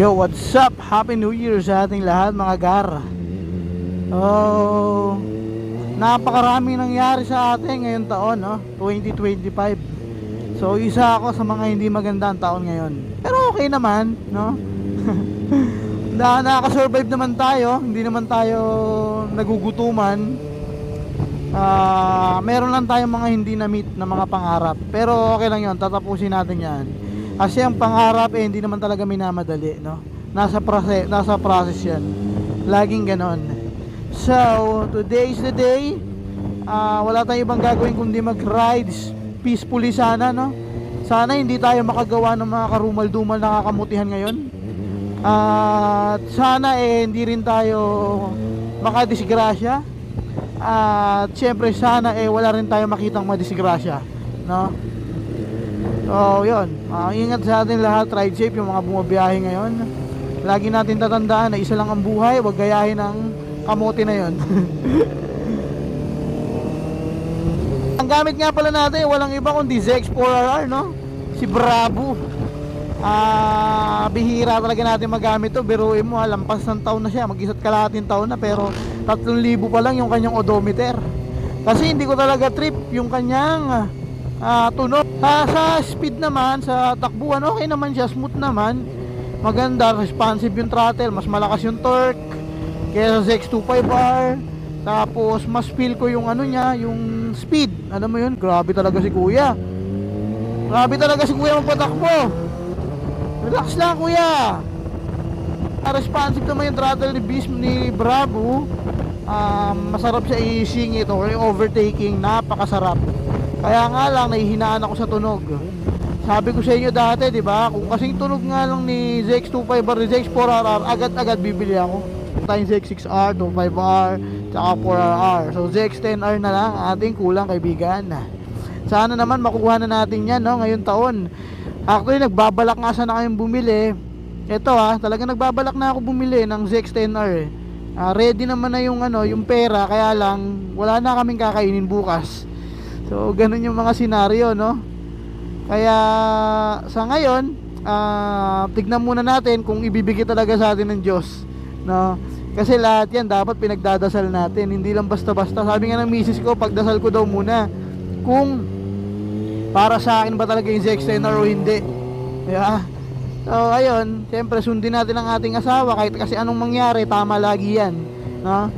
Yo, what's up? Happy New Year sa ating lahat mga gar. Oh, napakarami nangyari sa atin ngayong taon, no? 2025. So, isa ako sa mga hindi magandang taon ngayon. Pero okay naman, no? Nakaka-survive naman tayo. Hindi naman tayo nagugutuman. Meron lang tayong mga hindi na-meet na mga pangarap. Pero okay lang 'yon, tatapusin natin 'yan. Kasi ang pangarap hindi naman talaga minamadali, no? Nasa process 'yan. Laging ganon. So, today is the day. Wala tayong ibang gagawin kundi mag-rides peacefully sana, no? Sana hindi tayo makagawa ng mga karumal-dumal na kakamutihan ngayon. At sana hindi rin tayo makadisgrasya. At syempre sana wala rin tayo makitang madisgrasya, no? So yun, ingat sa atin lahat, ride safe yung mga bumabiyahe ngayon. Lagi natin tatandaan na isa lang ang buhay, huwag gayahin ang kamote na yun. Ang gamit nga pala natin, walang iba kundi ZX4RR, no? Si Bravo. Bihira talaga natin magamit to. Biruin mo, lampas ng taon na siya, mag-isa't kalahating taon na, pero 3,000 pa lang yung kanyang odometer. Kasi hindi ko talaga trip yung kanyang tunog. Sa speed naman, sa takbuhan, okay naman siya, smooth naman, maganda, responsive yung throttle, mas malakas yung torque kaya sa ZX25R. Tapos mas feel ko yung ano niya, yung speed. Ano mo yun, grabe talaga si kuya. Grabe talaga si kuya magpatakbo. Relax lang kuya. Responsive naman yung throttle ni Bravo. Masarap siya i-singit o overtaking, napakasarap. Kaya nga lang nahihinaan ako sa tunog. Sabi ko sa inyo dati, di ba? Kung kasing tunog nga lang ni ZX25R, ni ZX4RR, agad-agad bibili ako. Tayong ZX6R, 25R, tsaka 4RR. So ZX10R na lang ating kulang kaibigan. Sana naman makukuha na natin yan, no, ngayong taon. Actually nagbabalak nga sana kayong bumili. Ito talaga nagbabalak na ako bumili ng ZX10R. Ready naman na yung yung pera, kaya lang wala na kaming kakainin bukas. So ganun yung mga senaryo, no? Kaya sa ngayon, tignan muna natin kung ibibigay talaga sa atin ng Diyos, no? Kasi lahat yan dapat pinagdadasal natin, hindi lang basta-basta. Sabi nga ng misis ko, pagdasal ko daw muna kung para sa akin ba talaga yung ZX10R o hindi. Yeah. So ayun, siyempre sundin natin ang ating asawa kahit kasi anong mangyari, tama lagi yan, no?